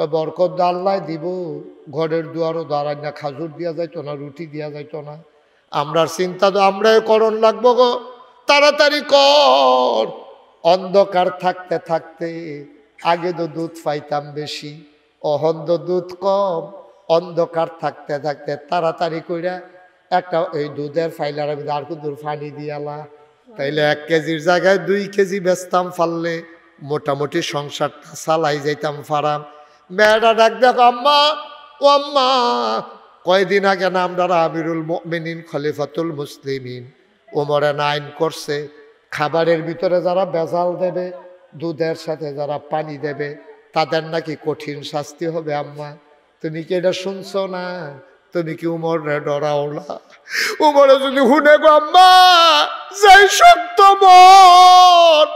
কয় বরকত দা আল্লাহ দিব, ঘরের দুয়ারও দাঁড়ায় না, খাজুর দিয়া যাইতো না, রুটি দিয়া যাইতো না। আমরার চিন্তা তো আমরাই করণ লাগবো গো, তাড়াতাড়ি কর। অন্ধকার থাকতে থাকতে আগে তো দুধ পাইতাম বেশি, অহন্দ দুধ কম। অন্ধকার থাকতে থাকতে তাড়াতাড়ি কইরা একটা এই দুধের ফাইলার আমি আর কুদুর পানি দিয়ালা, তাইলে 1 কেজির জায়গায় 2 কেজি বেচতাম, পারলে মোটামুটি সংসারটা চালাই যাইতাম ফারাম। মেয়েটা ডাক দেখো আম্মা, ও আম্মা, কয়দিন আগে না আমরা আমিরুল মুমিনিন খলিফাতুল মুসলিমিন ওমরে আইন করছে, খাবারের ভিতরে যারা ভেজাল দেবে, দুধের সাথে যারা পানি দেবে, তাদের নাকি কঠিন শাস্তি হবে। আম্মা তুমি কি এটা শুনছো না? তুমি কি উমরে ডরাও না? উমরে যদি হুনে গো আম্মা, যাই শক্ত মন,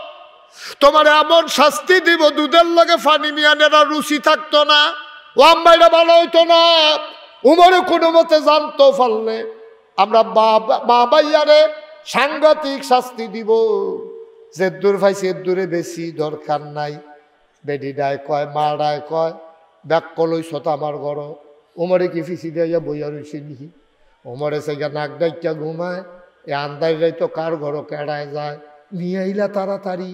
তোমার এমন শাস্তি দিব দুধের লগে পানি মিয়ানেরা রুচি থাকতো না, ও আম্মা এটা ভালো হইতো না। উমরে কোনো মতে জানতো পারলে আমরা মা বাইয়ারে সাংঘাতিক শাস্তি দিব। যে দূর পাইছি এর দূরে বেশি দরকার নাই। বেডি ডায় কয়, মা ডায় কয়, ব্যাক কলইছ তো আমার ঘর। উমরে কি ফিসি দিয়া বইয়া রইছে নিহি? উমরে সেগা নাক ডাইকা ঘুমায়, এ আন্দাজ যাইতো কার ঘর কেড়ায় যায়। নিয়ে আইলা তাড়াতাড়ি,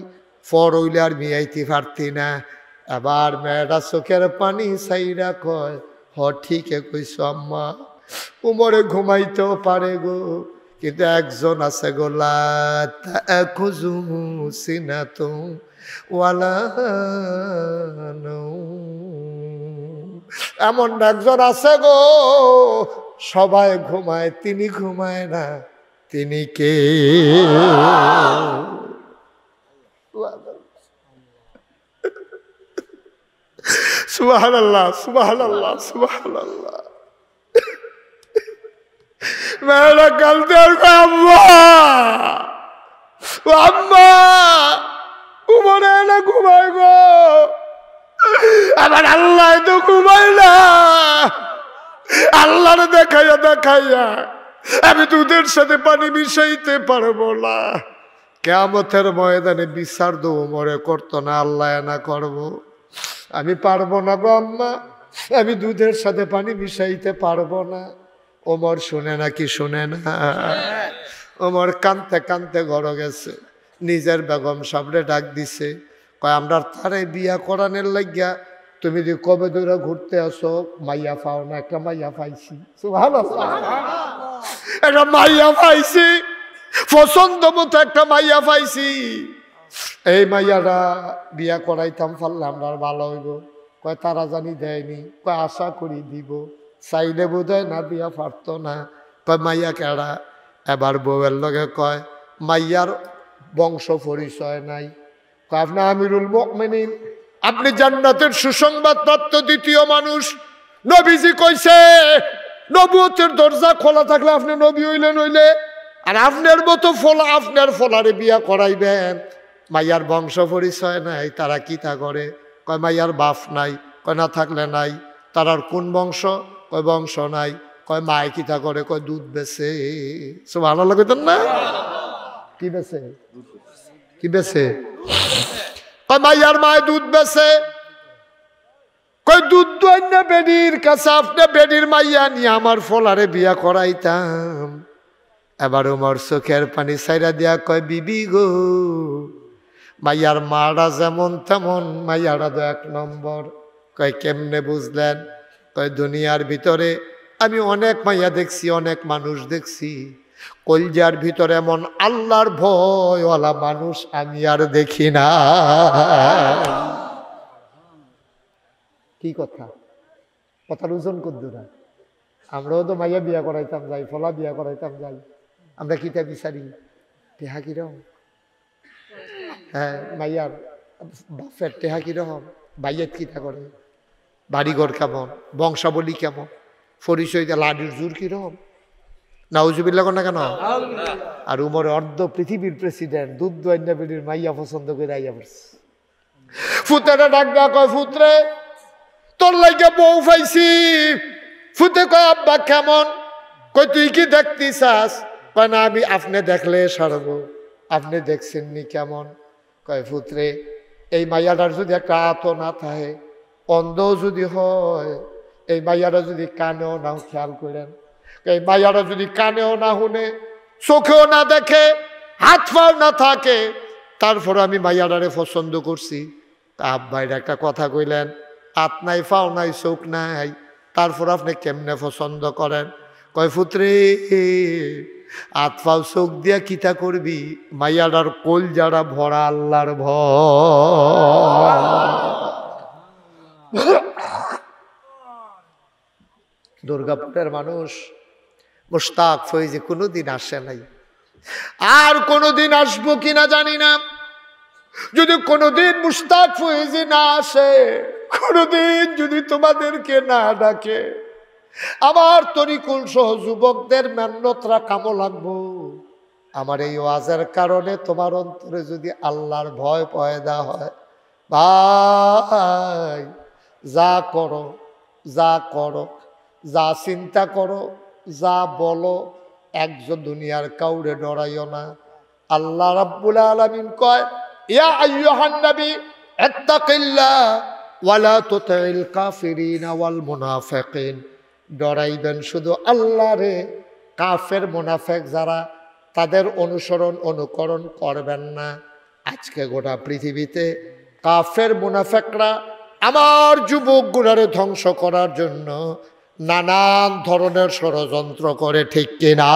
ফর হইলে আর মিয়াইতে পারতি না। এবার মেয়েটা চোখের পানি সাইরা কয়, হ ঠিকই কইছ আম্মা, উমরে ঘুমাইতেও পারে গো, কিন্তু একজন আছে গো, লা তাখুযুহু সিনাতুন ওয়ালা নাওম। এমন একজন আছে গো, সবাই ঘুমায়, তিনি ঘুমায় না। তিনি কে? সুবহানাল্লাহ, সুবহানাল্লাহ, সুবহানাল্লাহ। মেয়েরা কালতে আর আম্মা, আম্মা, উমরে না ঘুমায় গো, আবার আল্লাহ তো ঘুমায় না। আল্লাহরে দেখাইয়া দেখাইয়া আমি দুধের সাথে পানি মিশাইতে পারবো না। কিয়ামতের ময়দানে বিচার দো উমরে করতো না, আল্লাহ না করবো। আমি পারবো না গো আম্মা, আমি দুধের সাথে পানি মিশাইতে পারবো না। ওমর শুনে নাকি শুনে না? ওমর কানতে কানতে ঘরে গেছে, নিজের বেগম সামনে ডাক দিছে, কয় আমরা তারে বিয়া করানোর লাগিয়া তুমি যদি কবে ধরে ঘুরতে আসো, মাইয়া পাও না? একটা মাইয়া পাইছি, একটা মাইয়া পাইছি, পছন্দ মতো একটা মাইয়া পাইছি। এই মাইয়াটা বিয়া করাইতাম পারলে আমরা ভালো হইব। কয় তারা জানি দেয়নি, কয় আশা করি দিব, চাইলে বোধ হয় না বিয়া পারতো না। কয় মাইয়া কেডা? এবার বউয়ের লগে কয়, মাইয়ার বংশ পরিচয় নাই। কয় আপনি আমিরুল মুমিনিন, আপনি জান্নাতের সুসংবাদ প্রাপ্ত দ্বিতীয় মানুষ। নবীজি কইছে নবুয়তের দরজা খোলা থাকলে আপনি নবী হইলেন হইলে, আর আপনার মতো ফলা আপনার ফলারে বিয়া করাইবেন। মাইয়ার বংশ পরিচয় নাই, তারা কি তা করে? কয় মাইয়ার বাপ নাই। কয় না থাকলে নাই। তারার কোন বংশ? কয় বংশ নাই। কয় মায় কি তা করে? কয় দুধ বেছে। সুবহানাল্লাহ কইতেন না? কি বেছে? কি বেছে? কয় মাইয়ার মায় দুধ বেছে। কয় দুধ দোয়াই না বেডির কাছে, আপনি বেডির মাইয়া নিয়ে আমার ফলারে বিয়া করাইতাম। এবার ওমর চোখের পানি সাইরা দিয়া কয়, বিবি গো, মাইয়ার মারা যেমন তেমন, মাইয়ারা তো 1 নম্বর। কয় কেমনে বুঝলেন? কয় দুনিয়ার ভিতরে আমি অনেক মাইয়া দেখছি, অনেক মানুষ দেখছি, কলজার ভিতরে এমন আল্লাহর ভয়ওয়ালা মানুষ আমি আর দেখি না। কি কথা? কথার ওজন কদ্দুরা? আমরাও তো মাইয়া বিয়া করাইতাম যাই, ফলা বিয়া করাইতাম যাই, আমরা কিতা বিচারি? টেহা কিরম? হ্যাঁ, মাইয়ার বাপের টেহা কিরকম, বাইয়াত কিতা করে, বাড়িঘর কেমন, বংশাবলী কেমন, পরিচয় লাডির জোর কিরকম? নাউজুবিল্লাহ না কেন? আর উমরে অর্ধ পৃথিবীর প্রেসিডেন্ট, দুধ দোয়াইনা বেডির মাইয়া পছন্দ করে আইয়া পড়ছে। ফুতেরা ডাক দেয়া কয়, ফুতরে তোর লাইগা বউ পাইছি। ফুতে কয়, আব্বা কেমন? কই তুই কি দেখতে চাস? কয় না, আমি আপনি দেখলে সারব। আপনি দেখছেননি কেমন? কয় ফুতরে এই মাইয়াটার যদি একটা আতো না থাকে, অন্ধ যদি হয়, এই মাইয়ারা যদি কানেও না, খেয়াল করেন, এই মাইয়ারা যদি কানেও না শুনে, চোখেও না দেখে, হাত পাও না থাকে, তারপর আমি মাইয়ারারে পছন্দ করছি। আব্বাইর একটা কথা কইলেন, হাত নাই, পাও নাই, চোখ নাই, তারপর আপনি কেমনে পছন্দ করেন? কয় পুত্রে, হাত পাও চোখ দিয়া কিতা করবি? মাইয়াটার কোল যারা ভরা আল্লাহর ভয়। দুর্গাপুরের মানুষ মুশতাক ফয়েজি কোনোদিন আসে নাই, আর কোনোদিন আসবো কিনা জানি না। যদি কোনোদিন মুশতাক ফয়েজি না আসে, কোনোদিন যদি তোমাদেরকে না ডাকে, আমার তরিকুল সহ যুবকদের মেহনতরা কামো লাগবো। আমার এই ওয়াজের কারণে তোমার অন্তরে যদি আল্লাহর ভয় পয়দা হয়, ভাই যা করো, যা করো, যা চিন্তা করো, যা বলো, একজন দুনিয়ার কাউরে ডরাইও না। আল্লাহ রাব্বুল আলামিন কয়, ইয়া আইয়ুহান নবী ইত্তাকিল্লাহ ওয়ালা তুতিল কাফিরিন ওয়াল মুনাফিকিন। ডরাইবেন শুধু আল্লাহরে, কাফের মুনাফিক যারা, তাদের অনুসরণ অনুকরণ করবেন না। আজকে গোটা পৃথিবীতে কাফের মুনাফিকরা আমার যুবকগুলোরে ধ্বংস করার জন্য নানান ধরনের ষড়যন্ত্র করে, ঠিক কিনা?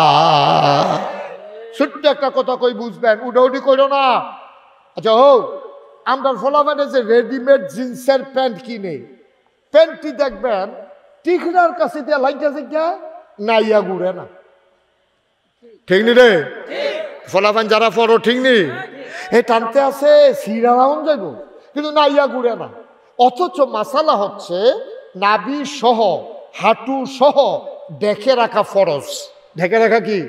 ছোট্ট একটা কথা কই, বুঝবেন, উডাউডি করো না। আচ্ছা হোক, আমরা ফলাফানে যে রেডিমেড জিন্সের প্যান্ট কিনে, প্যান্টটি দেখবেন টিকনার কাছে দিয়ে লাইটা জিজ্ঞা নাইয়া ঘুরে না, ঠিক নি রে? ফলাফান যারা পড়ো, ঠিক নি? এ টানতে আছে সিরা রাউন যাইব, কিন্তু নাইয়া ঘুরে না। অথচ মাসালা হচ্ছে নাভি সহ, হাঁটু সহ ঢেকে রাখা ফরজ। ঢেকে রাখা কি?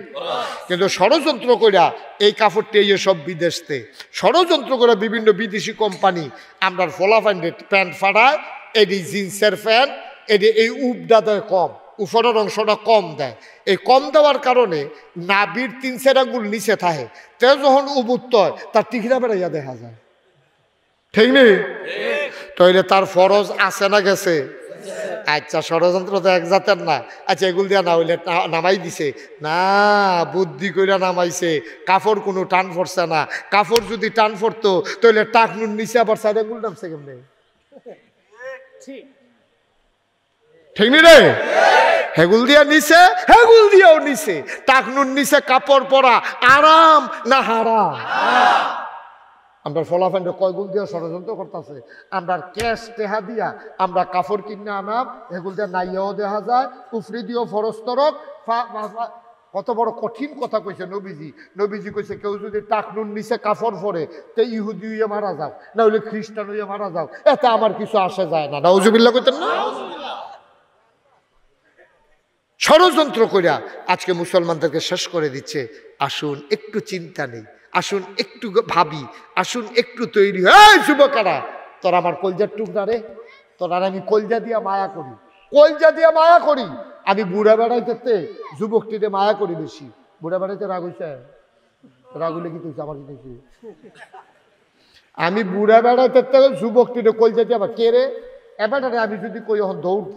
কিন্তু ষড়যন্ত্র কইরা এই কাপড়টি এই সব বিদেশতে ষড়যন্ত্র করে বিভিন্ন বিদেশি কোম্পানি আমরা ফলাফান প্যান্ট ফাটায়, এটি জিন্সের প্যান্ট, এটি এই উপটা দেয় কম, উপরের অংশটা কম দেয়। এই কম দেওয়ার কারণে নাভির 3-4 আঙ্গুল নিচে থাকে, তে যখন উবুত্ত হয় তার টিকরা বেড়াইয়া দেখা যায়, ঠিক নেই? তাইলে তার ফরজ আছে না গেছে? আচ্ছা, ষড়যন্ত্র তো এক জাতের না। আচ্ছা, এগুলো দিয়া না হইলে নামাই দিছে না, বুদ্ধি কইরা নামাইছে, কাপড় কোনো টান পড়ছে না। কাপড় যদি টান পড়তো তাহলে টাকনুর নিচে আবার সাইড এগুলো নামছে কেমনে, ঠিক নি রে? হেগুল দিয়া নিচে, হেগুল দিয়াও নিচে, টাকনুর নিচে কাপড় পরা আরাম না হারাম? আমরা ফলাফান্ডে কয়গুল দিয়ে ষড়যন্ত্র করতেছে। আমরা ক্যাশ টেহা দিয়া আমরা কাপড় কিনে আনাম, এগুল দিয়ে নাইয়াও দেখা যায়, উফরি দিয়েও ফরজ তরক। কত বড় কঠিন কথা কইছে নবীজি। নবীজি কইছে কেউ যদি টাকনুর নিচে কাপড় পরে তে ইহুদি হইয়া মারা যাও, না হইলে খ্রিস্টান হইয়া মারা যাও, এতে আমার কিছু আসে যায় না। নাউজুবিল্লাহ কইতেন না? ষড়যন্ত্র কইরা আজকে মুসলমানদেরকে শেষ করে দিচ্ছে। আসুন একটু চিন্তা নেই, আসুন একটু ভাবি, আসুন একটু তৈরি। এই যুবকেরা, তোরা আমার কলজার টুকরা রে, তোরা আমি কলজা দিয়া মায়া করি, কলজা দিয়া মায়া করি। আমি বুড়া বেড়াইতে যুবকটিতে মায়া করি বেশি। বুড়া বেড়াইতে রাগ হইছে, রাগ হইলে কি তুই আমার কি? আমি বুড়া বেড়াইতে যুবকটিতে কলজা দিয়া কে রে এবারে আমি যদি কই এখন দৌড়,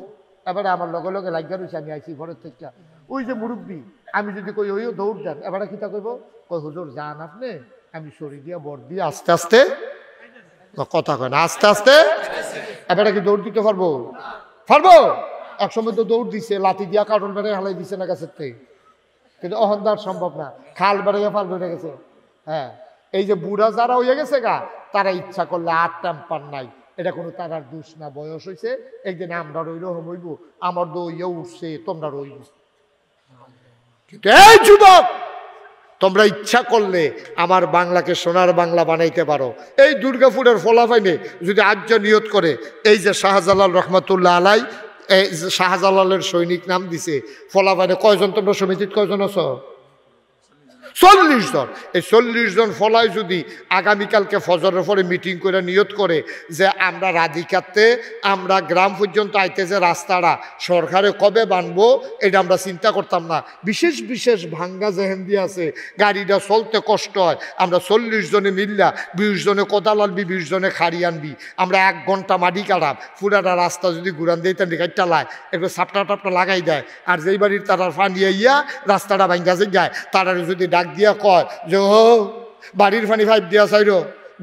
এবারে আমার লগে লগে লাগিয়া রয়েছে, আমি আইসি ঘরের থেকে, ওই যে মুরব্বী, আমি যদি কই ওইও দৌড় দেন, এবারে কিতা কইব, কই হুজুর যান আপনি, আমি শরীর দিয়া বর দিয়ে আস্তে আস্তে কথা কয় না, আস্তে আস্তে। এবারে কি দৌড় দিতে পারবো? পারবো? একসময় তো দৌড় দিছে, লাঠি দিয়া কার্টন বেড়ে হালাই দিছে না গাছের থেকে, কিন্তু অহংদার সম্ভব না, খাল বেড়ে ফাল বেড়ে গেছে। হ্যাঁ, এই যে বুড়া যারা হইয়া গেছে গা, তারা ইচ্ছা করলে আর টেম্পার নাই, এটা কোনো তারার দোষ না, বয়স হয়েছে। একদিন আমরা রইল হইব, আমার দইয়া উঠছে, তোমরা রইব। এই যুবক, তোমরা ইচ্ছা করলে আমার বাংলাকে সোনার বাংলা বানাইতে পারো। এই দুর্গাপুরের ফলাফাইনে যদি আজ নিয়ত করে, এই যে শাহজালাল রহমতুল্লাহ আলাই, এই শাহজালালের সৈনিক নাম দিছে ফলাফাইনে, কয়জন তোমরা সমিতির কয়জন আছো? 40 জন। এই 40 জন ফলায় যদি আগামীকালকে ফজরের পরে মিটিং করে নিয়ত করে যে আমরা রাধিকাতে আমরা গ্রাম পর্যন্ত আইতে যে রাস্তাটা সরকারে কবে বানবো এটা আমরা চিন্তা করতাম না। বিশেষ বিশেষ ভাঙ্গা যেহেন্দি আছে, গাড়িটা চলতে কষ্ট হয়, আমরা 40 জনে মিললা 20 জনে কোদাল আনবি, 20 জনে খাড়ি আনবি, আমরা 1 ঘন্টা মাটি কাটাম, পুরাটা রাস্তা যদি ঘুরান দিই তার গাড়িটা লায় একটু সাপটা টাপটা লাগাই দেয়, আর যেই বাড়ির তারা ফানি ইয়া রাস্তাটা ভাঙ্গা যে যায় তারা যদি ডাক দিয়া কয় যে ও বাড়ির ফানি ফাইভ দিয়া চাইর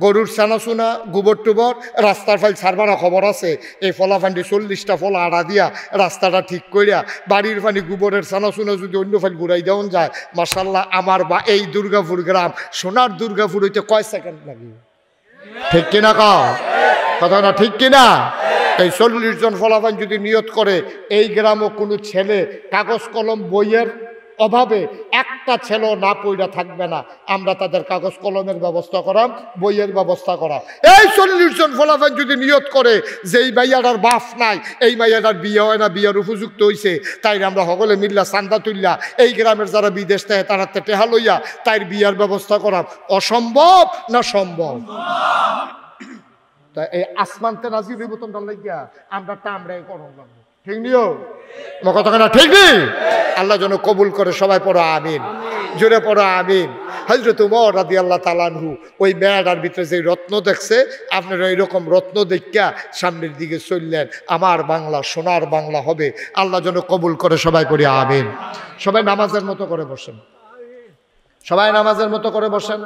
গরুর ছানা চুনা গোবর টুবর রাস্তার ফাইল ছাড়বার খবর আছে, এই ফলা ফান্ডি 40টা ফলা আড়া দিয়া রাস্তাটা ঠিক করিয়া বাড়ির ফানি গোবরের ছানা চুনা যদি অন্য ফাইল ঘুরাই দেওয়া যায়, মাশাল্লাহ আমার বা এই দুর্গাপুর গ্রাম সোনার দুর্গাপুর হইতে কয় সেকেন্ড লাগে? ঠিক কিনা কাও কথা না? ঠিক কিনা? এই 40 জন ফলাফান যদি নিয়ত করে এই গ্রামও কোনো ছেলে কাগজ কলম বইয়ের অভাবে একটা ছেলেও না পইরা থাকবে না, আমরা তাদের কাগজ কলমের ব্যবস্থা করাম, বইয়ের ব্যবস্থা করা। এই 40 জন ফলাফান যদি নিয়ত করে যে এই মাইয়াটার বাপ নাই, এই মাইয়াটার বিয়ে হয় না, বিয়ের উপযুক্ত হয়েছে, তাই আমরা সকলে মিল্লা চান্দা তুললা এই গ্রামের যারা বিদেশ থাকে তারা টেহা লইয়া তাই বিয়ার ব্যবস্থা করাম। অসম্ভব না সম্ভব? এই আসমানতে নাজির বোতনটা লাগিয়া আমরা টামড়াই করণ লাগবো, ঠিক নিও কথা না? ঠিক নেই? আল্লাহ যেন কবুল করে। সবাই পড়ো আমিন, জোরে পড়ো আমিন। হযরত ওমর রাদিয়াল্লাহু তাআলা আনহু ওই মেয়েটার ভিতরে যে রত্ন দেখছে, আপনারা এইরকম রত্ন দেখা সামনের দিকে চললেন, আমার বাংলা সোনার বাংলা হবে। আল্লাহ যেন কবুল করে। সবাই পড়ি আমিন। সবাই নামাজের মতো করে বসেন, সবাই নামাজের মতো করে বসেন।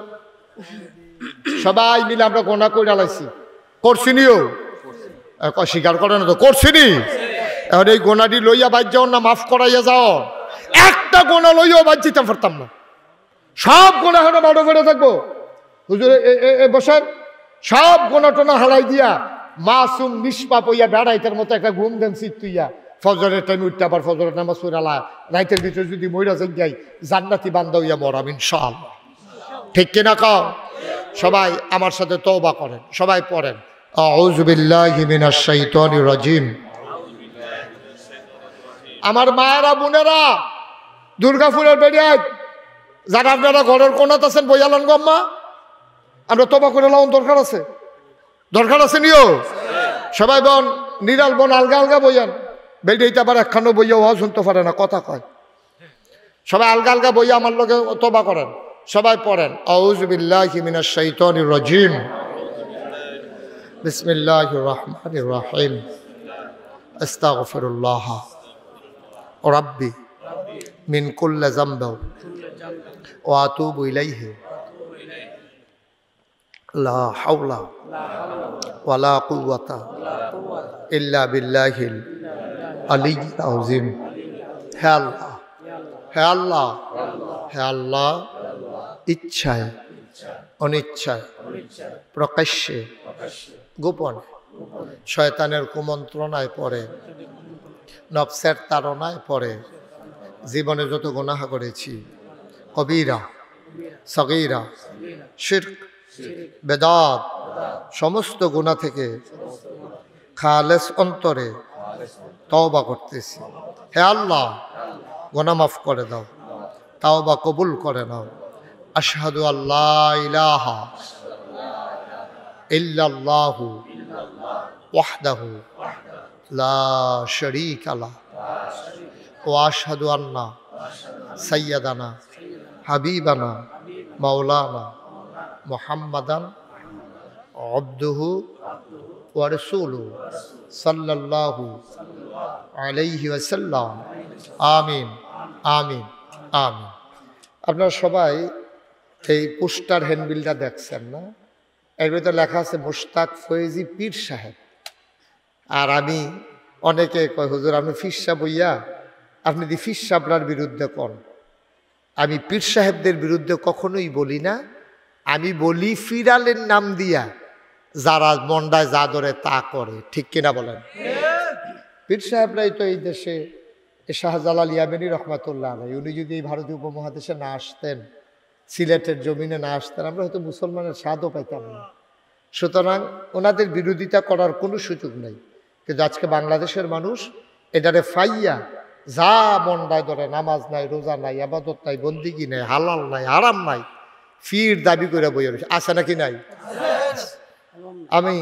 সবাই মিলে আমরা গোনা করে আলাইছি, করছিনিও স্বীকার করে না তো? করছিনি। এখন এই গোনাটি লইয়া বাদ যাও না মাফ করাইয়া যাও, একটা গোনা লইয়াও বাদ যেতে পারতাম না, সব গোনা এখন বারো বেড়ে থাকবো। হুজুর বসেন, সব গোনা টোনা হালাই দিয়া মাসুম নিষ্পাপ হইয়া বেড়াইতের মতো একটা ঘুম দেন শীত তুইয়া ফজরের টাইম উঠতে আবার ফজরের নামাজ পড়ালা রাইতের ভিতরে যদি মইরা যাই জান্নাতি বান্দা হইয়া মরাম ইনশাআল্লাহ। ঠিক কিনা কাও? সবাই আমার সাথে তওবা করেন, সবাই পড়েন আউযু বিল্লাহি মিনাশ শাইতানির রাজিম। আমার মায়েরা বোনেরা দুর্গাপুরের বেড়িয়ায় যারা আপনারা ঘরের কোনাত আছেন বইয়ালান গম্মা, আমরা তওবা করে লাউন দরকার আছে, দরকার আছে নিও। সবাই বন নিরাল বন আলগা আলগা বইয়ান, বেড়িয়াইতে আবার একখানো বইয়া ওয়া শুনতে পারে না, কথা কয়। সবাই আলগা আলগা বইয়া আমার লগে তওবা করেন, সবাই পড়েন আউযু বিল্লাহি মিনাশ শাইতানির রাজিম বিসমিল্লাহির রহমানির রহিম আস্তাগফিরুল্লাহ রাব্বি মিন কুল্লি যামবি ওয়া আতুবু ইলাইহি লা হাওলা ওয়ালা কুওয়াতা ইল্লা বিল্লাহিল আলিয়্যিল আযীম। হে আল্লাহ, হে আল্লাহ, হে আল্লাহ, ইচ্ছায় অনিচ্ছায় প্রকাশ্যে গোপনে শয়তানের কুমন্ত্রণায় পড়ে নফসের তাড়নায় পড়ে জীবনে যত গুনাহ করেছি, কবিরা সগীরা শিরক বেদাত সমস্ত গুনাহ থেকে খালেস অন্তরে তওবা করতেছি। হে আল্লাহ, গুনাহ মাফ করে দাও, তওবা কবুল করে নাও। আশহাদু আল্লা ইলাহা ইল্লাল্লাহু ওয়াহদাহু লা শারীকা লাহু ওয়া আশহাদু আন্না সাইয়্যিদানা হাবিবানা মাওলানা মুহাম্মাদান আবদুহু ওয়া রাসূলুহু সাল্লাল্লাহু আলাইহি ওয়াসাল্লাম। আমিন, আমিন, আমিন। আপনারা সবাই এই পোস্টার হ্যান্ডবিলটা দেখছেন না? এর ভিতরে লেখা আছে মুশতাক ফয়েজি পীর সাহেব। আর আমি অনেকে কয় হুজুর আপনি পীর সাহেব হইয়া আপনি দি পীর সাহেবরার বিরুদ্ধে কোন? আমি পীর সাহেবদের বিরুদ্ধে কখনোই বলি না, আমি বলি ফিরালের নাম দিয়া যারা মন্ডায় যা ধরে তা করে। ঠিক কিনা বলেন? পীর সাহেবরাই তো এই দেশে শাহজালাল ইয়ামানী রহমাতুল্লাহ আলাইহি, উনি যদি এই ভারতীয় উপমহাদেশে না আসতেন, সিলেটের জমিনে না আসতেন, আমরা হয়তো মুসলমানের স্বাদও পাইতাম না। সুতরাং ওনাদের বিরোধিতা করার কোনো সুযোগ নেই। কিন্তু আজকে বাংলাদেশের মানুষ এটারে ফাইয়া যা মন্ডায় ধরে, নামাজ নাই, রোজা নাই, আবাদত নাই, বন্দিগি নাই, হালাল নাই, হারাম নাই, পীর দাবি করে বই রয়েছে। আছে নাকি নাই? আমি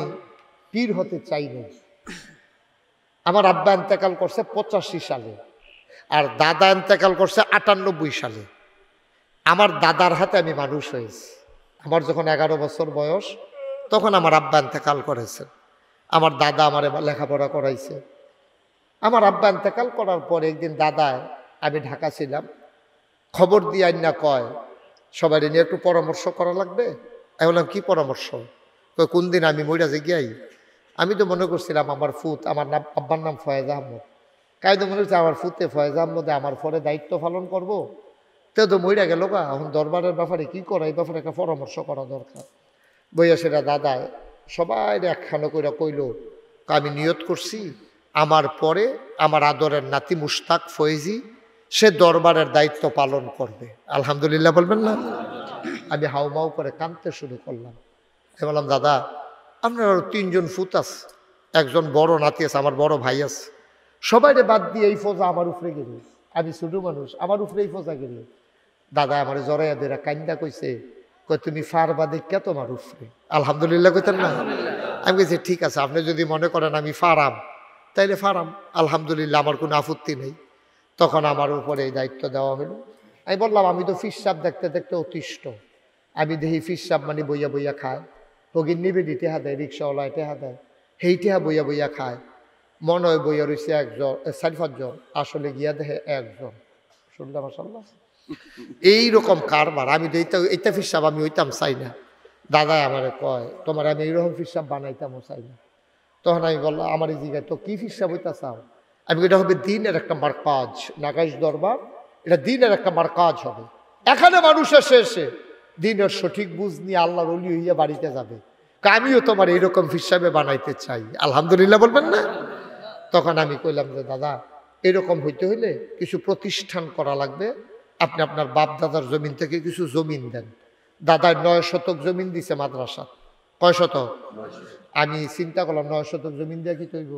পীর হতে চাই না। আমার আব্বা ইন্তেকাল করছে 85 সালে, আর দাদা ইন্তেকাল করছে 98 সালে। আমার দাদার হাতে আমি মানুষ হয়েছি। আমার যখন 11 বছর বয়স, তখন আমার আব্বা ইন্তেকাল করেছেন। আমার দাদা আমার লেখাপড়া করাইছে। আমার আব্বা ইন্তেকাল করার পর একদিন দাদায়, আমি ঢাকা ছিলাম, খবর দিয়ে আইনা কয় সবাই নিয়ে একটু পরামর্শ করা লাগবে। আমি বললাম কি পরামর্শ? কয় কোন দিন আমি মইরা যে গিয়াই। আমি তো মনে করছিলাম আমার ফুত, আমার নাম আব্বার নাম ফয়েজ আহমদ, কাই তো মনে হচ্ছে আমার ফুতে ফয়েজ আহমদে আমার পরে দায়িত্ব পালন করব। তো মইরা গেল গা, এখন দরবারের ব্যাপারে কি করা, এই ব্যাপারে একটা পরামর্শ করা দরকার। বইয়া সেটা দাদায় সবাই একখানো করে কইল, আমি নিয়ত করছি আমার পরে আমার আদরের নাতি মুশতাক ফয়েজি সে দরবারের দায়িত্ব পালন করবে। আলহামদুলিল্লাহ বলবেন না? আমি হাউমাউ করে কাঁদতে শুরু করলাম। আমি বললাম দাদা, আপনার আরো 3 জন ফুত আছে, একজন বড় নাতি আছে, আমার বড় ভাই আছে, সবাইরে বাদ দিয়ে এই ফোজা আমার উপরে গেল। আমি ছোট মানুষ, আমার উপরে এই ফোজা গেল। দাদা আমার জরাইয়া দেরা কান্দা কইছে, কই তুমি ফারবা দেখা তোমার উপরে। আলহামদুলিল্লাহ কইতেন না? আমি কইছি ঠিক আছে, আপনি যদি মনে করেন আমি ফারাম তাইলে ফারাম, আলহামদুলিল্লাহ, আমার কোনো আপত্তি নেই। তখন আমার উপরে এই দায়িত্ব দেওয়া হলো। আমি বললাম আমি তো ফিসাব দেখতে দেখতে অতিষ্ঠ। আমি দেখি ফিসাব মানে বইয়া বইয়া খায়, ভগিন নিবেদি টেহা দেয়, রিক্সাওয়ালায় টেহা দেয়, সেই টেহা বইয়া বইয়া খায়। মনে হয় বইয়া রয়েছে 4-5 জন, আসলে গিয়া দেখে 1 জন। শুনলাম মাশাআল্লাহ, এইরকম কারবার। আমি তো এইটা ফিসাব আমি হইতাম চাই না। দাদাই আমারে কয় তোমার আমি এইরকম ফিসাব বানাইতামও চাই না। তখন আমি বললাম আমার এই জায়গায় তো কি ফিসাব হইতা চাও? আমি এটা হবে দিনের একটা মারকাজ, নাগাইশ দরবার, এটা দিনের একটা মারকাজ হবে। এখানে মানুষ এসে দিনের সঠিক বুঝ নিয়ে আল্লাহর ওলি হইয়া বাড়িতে যাবে। আমিও তোমার এইরকম ফিসাবে বানাইতে চাই। আলহামদুলিল্লাহ বলবেন না? তখন আমি কইলাম যে দাদা, এরকম হইতে হইলে কিছু প্রতিষ্ঠান করা লাগবে। আপনি আপনার বাপ দাদার জমিন থেকে কিছু জমিন দেন। দাদার 9 শতক জমিন দিছে মাদ্রাসা। কয় শতক? আমি চিন্তা করলাম 9 শতক জমিন দিয়ে কি তৈব।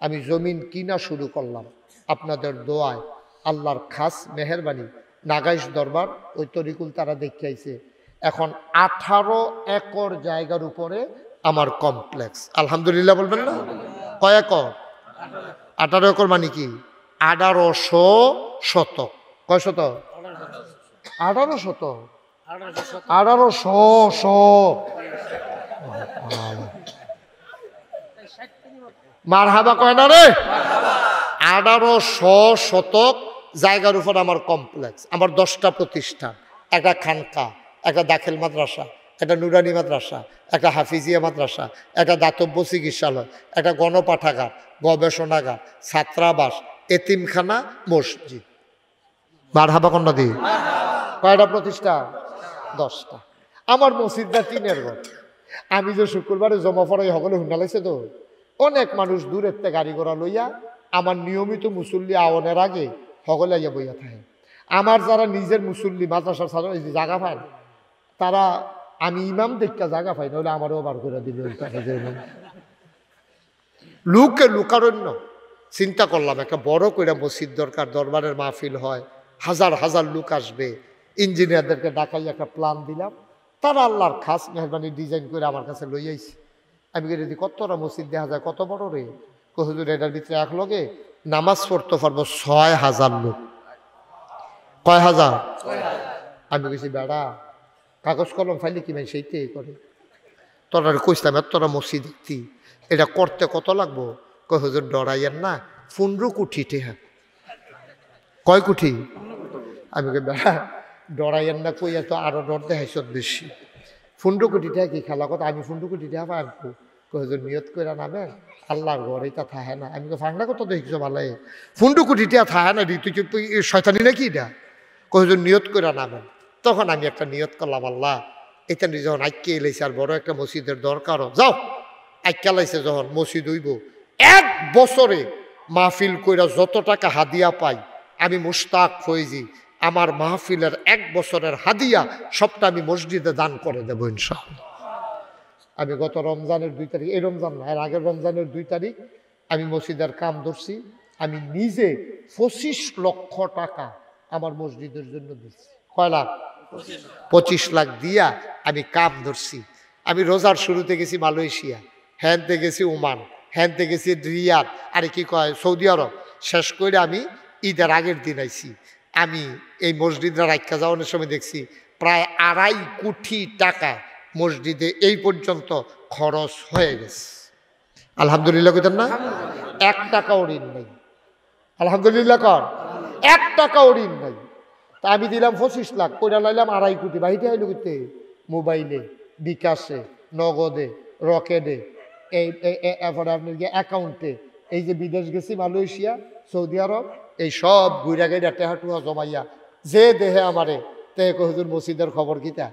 আমি জমিন কিনা শুরু করলাম। আপনাদের দোয়ায়, আল্লাহর খাস মেহেরবানি, নাগাইশ দরবার ওই তরিকুল তারা দেখে আইছে। এখন 18 একর জায়গার উপরে আমার কমপ্লেক্স। আলহামদুলিল্লাহ বলবেন না? কয় একর? 18 একর মানে কি? 1800 শতক। কয় শতক? 18 শতক। 1800 মারহাবা কয় না রে? 1800 শতক জায়গার উপর আমার কমপ্লেক্স, আমার 10টা প্রতিষ্ঠান, একটা খানকা, একটা দাখিল মাদ্রাসা, একটা নুরানি মাদ্রাসা, একটা হাফিজিয়া মাদ্রাসা, একটা দাতব্য চিকিৎসালয়, একটা গণপাঠাগার, গবেষণাগার, ছাত্রাবাস, এতিমখানা, মসজিদ। মারহাবা কন্যা দি কয়টা প্রতিষ্ঠান? 10টা। আমার মসজিদটা টিনের ঘর। আমি যে শুক্রবারে জমা পড়াই সকলে হুন্ডা লাগছে তো, অনেক মানুষ দূরের থেকে গাড়ি ঘোড়া লইয়া আমার নিয়মিত মুসল্লি আওয়ানের আগে সকলে আইয়া বইয়া থাকে। আমার যারা নিজের মুসল্লি মাদ্রাসার ছাত্র জায়গা পায়, তারা আমি ইমাম দেখা জায়গা পাই, নাহলে আমারও বার করে দিবে। লুকে লুকারণ্য চিন্তা করলাম একটা বড় করে মসজিদ দরকার, দরবারের মাহফিল হয়, হাজার হাজার লোক আসবে। ইঞ্জিনিয়ারদেরকে ডাকাই একটা প্ল্যান দিলাম, তারা আল্লাহর খাস মেহরবানি ডিজাইন করে আমার কাছে লই আইছে। আমি যদি কতটা মসজিদ দেখা যায়, কত বড় রে? হুজুর এটার ভিতরে এক লগে নামাজ পড়তে পারবো 6000 লোক। কয় হাজার? আমি বলছি বেড়া কাগজ কলম ফাইলে কি ভাই সেইটাই করে। তোরা কইসলাম তোরা মসজিদ দেখতি, এটা করতে কত লাগবো? কয় হুজুর ডরাইয়েন না, 15 কোটি টেহা। কয় কোটি? আমি কই বেড়া ডরাইয়েন না, কই এত আরো ডর দেখাইছ বেশি। 15 কোটি টাকা কি খেলা কথা? আমি 15 কোটি টাকা পাবো? হুজুর নিয়ত করে নামে আল্লাহর ঘর, এটা থাহে না। আমি ফাংনা কত দেখিস ভালো, 15 কোটি টাকা থাহে না, তুই শয়তানি নাকি এটা? হুজুর নিয়ত করে নামেন। তখন আমি একটা নিয়ত করলাম, আল্লাহ এটা যখন আইকে এলাইছে আর বড় একটা মসজিদের দরকারও, যাও আইকা লাইছে যখন মসজিদ হইব, 1 বছরে মাহফিল কইরা যত টাকা হাদিয়া পাই, আমি মুশতাক ফয়েজি আমার মাহফিলের 1 বছরের হাদিয়া সবটা আমি মসজিদে দান করে দেবো ইনশাআল্লাহ। আমি গত রমজানের 2 তারিখ, এই রমজান না, এর আগের রমজানের 2 তারিখ আমি মসজিদের কাম ধরছি। আমি নিজে 25 লক্ষ টাকা আমার মসজিদের জন্য দিচ্ছি। কয় লাখ? 25 লাখ দিয়া আমি কাম ধরছি। আমি রোজার শুরুতে গেছি মালয়েশিয়া, হ্যানতে গেছি ওমান, হ্যানতে গেছি রিয়াদ, আরে কি কয় সৌদি আরব। শেষ করে আমি ঈদের আগের দিন আইছি। আমি এই মসজিদরা রাখা যাওয়ানোর সময় দেখছি প্রায় 2.5 কোটি টাকা মসজিদে এই পর্যন্ত খরচ হয়ে গেছে। আলহামদুলিল্লাহ কইতেন না? 1 টাকাও ঋণ নেই। আলহামদুলিল্লাহ কর, 1 টাকাও ঋণ নাই। তা আমি দিলাম 25 লাখ, কইরা লাইলাম 2.5 কোটি। বাহিতে আইলো করতে মোবাইলে, বিকাশে, নগদে, রকেটে, এরপরে আপনার গিয়ে অ্যাকাউন্টে। এই যে বিদেশ গেছি মালয়েশিয়া, সৌদি আরব, এই সব ঘুরা গেড়া টেহাটুয়া জমাইয়া যে দেহে আমারে তে হুজুর মসজিদের খবর কিতা,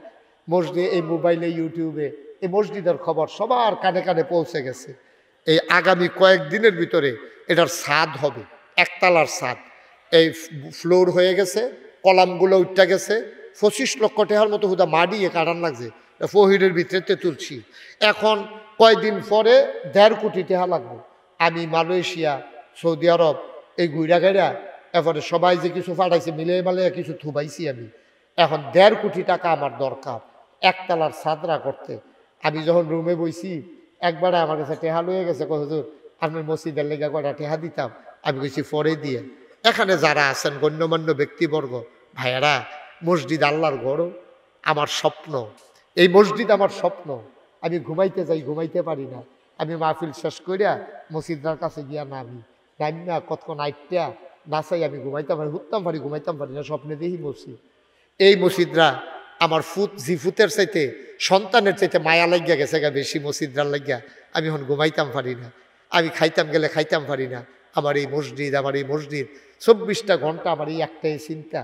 মসজিদ এই মোবাইলে, ইউটিউবে এই মসজিদের খবর সবার কানে কানে পৌঁছে গেছে। এই আগামী কয়েকদিনের ভিতরে এটার ছাদ হবে, 1 তলার ছাদ। এই ফ্লোর হয়ে গেছে, কলামগুলো উঠা গেছে। 25 লক্ষ টাকার মতো হুদা মাড়িয়ে কাটান লাগছে, ফহিরের ভিতরে তুলছি। এখন কয়দিন পরে 1.5 কোটি টাকা লাগবে। আমি মালয়েশিয়া, সৌদি আরব এই ঘুরা গেড়া এরপরে সবাই যে কিছু ফাটাইছে মিলে মালে কিছু থুবাইছি আমি। এখন 1.5 কোটি টাকা আমার দরকার 1 তলার ছাদরা করতে। আমি যখন রুমে বইছি একবারে আমার কাছে টেহা লয়ে গেছে, হুজুর আপনার মসজিদের লেগে কয়টা টেহা দিতাম। আমি কইছি পরে দিয়ে। এখানে যারা আছেন গণ্যমান্য ব্যক্তিবর্গ, ভাইয়ারা, মসজিদ আল্লাহর ঘর, আমার স্বপ্ন, এই মসজিদ আমার স্বপ্ন। আমি ঘুমাইতে যাই, ঘুমাইতে পারি না। আমি মাহফিল শেষ করিয়া মসজিদার কাছে গিয়া নামি না কতক্ষণ আইটা নাচাই আমি ঘুমাইতাম পারি, হুটতাম পারি, ঘুমাইতাম পারি না, স্বপ্নে দেখি মসজিদ। এই মসজিদরা আমার ফুতের চাইতে, সন্তানের চাইতে মায়া লাগিয়া গেছে গা বেশি মসজিদরার লাগিয়া। আমি এখন ঘুমাইতাম পারি না, আমি খাইতাম গেলে খাইতাম পারি না। আমার এই মসজিদ, আমার এই মসজিদ 24টা ঘন্টা আমার এই একটাই চিন্তা।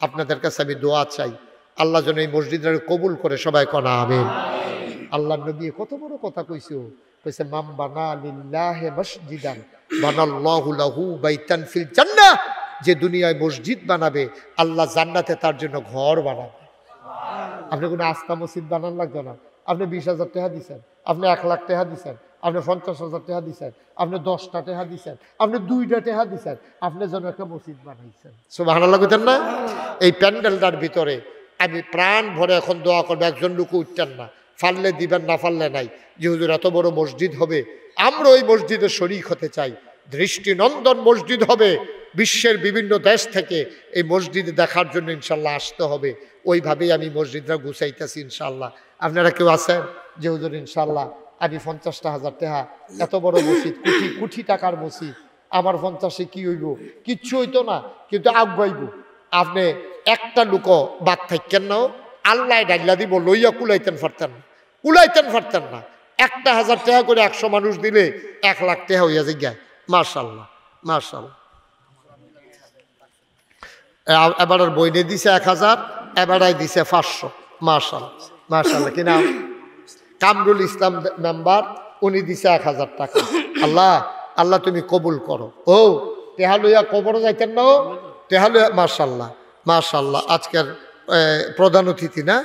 আপনাদের কাছে আমি দোয়া চাই, আল্লাহ যেন এই মসজিদরা কবুল করে। সবাই কনা আমিন। আল্লাহ নবী কত বড় কথা কইছে, কইছে মাম বানা লিল্লাহি মসজিদান বানাল্লাহু লাহু বাইতান ফিল জান্নাহ। যে দুনিয়ায় মসজিদ বানাবে আল্লাহ জান্নাতে তার জন্য ঘর বানাবে। আপনি কোনো আস্থা মসজিদ বানান লাগতো না। আপনি 20,000 টাকা দিচ্ছেন, আপনি 1 লাখ টাকা দিচ্ছেন, আপনি 50,000 টাকা দিচ্ছেন, আপনি 10টা টাকা দিচ্ছেন, আপনি 2টা টাকা দিচ্ছেন, আপনি যেন একটা মসজিদ বানাইছেন। সুবহানাল্লাহ কইতেন না? এই প্যান্ডেলটার ভিতরে আমি প্রাণ ভরে এখন দোয়া করবো, একজন লোক উঠতেন না, ফাললে দিবেন, না ফাললে নাই। যে হুজুর এত বড় মসজিদ হবে, আমরা ওই মসজিদে শরীক হতে চাই। দৃষ্টিনন্দন মসজিদ হবে, বিশ্বের বিভিন্ন দেশ থেকে এই মসজিদ দেখার জন্য ইনশাল্লাহ আসতে হবে। ওইভাবেই আমি মসজিদরা গুছাইতেছি ইনশাল্লাহ। আপনারা কেউ আছেন যে হুজুর ইনশাল্লাহ আমি 50,000 টাকা, এত বড় মসজিদ, কোটি কোটি টাকার মসজিদ, আমার 50-এ কি হইব? কিচ্ছু হইতো না, কিন্তু আগাইব। আপনি একটা লোক বাদ থাকেন না, আল্লাহ ডাইলা দিব, লইয়া কুলাইতেন পারতেন না, কুলাইতেন পারতেন না। 1,000 টাকা করে 100 মানুষ দিলে 1 লাখ টাকা হইয়া যায়। মাশাআল্লাহ, মাশাআল্লাহ। এবার বইনে দিছে 1000, এবারাই দিছে 500। মাশাআল্লাহ, মাশাআল্লাহ। কি নাম? কামরুল ইসলাম মেম্বার, উনি দিছে 1000 টাকা। আল্লাহ, আল্লাহ তুমি কবুল করো। ও টেহা লইয়া কবর যাইতেন না, টেহা লইয়া। মাশাআল্লাহ, মাশাআল্লাহ। আজকের প্রধান অতিথি না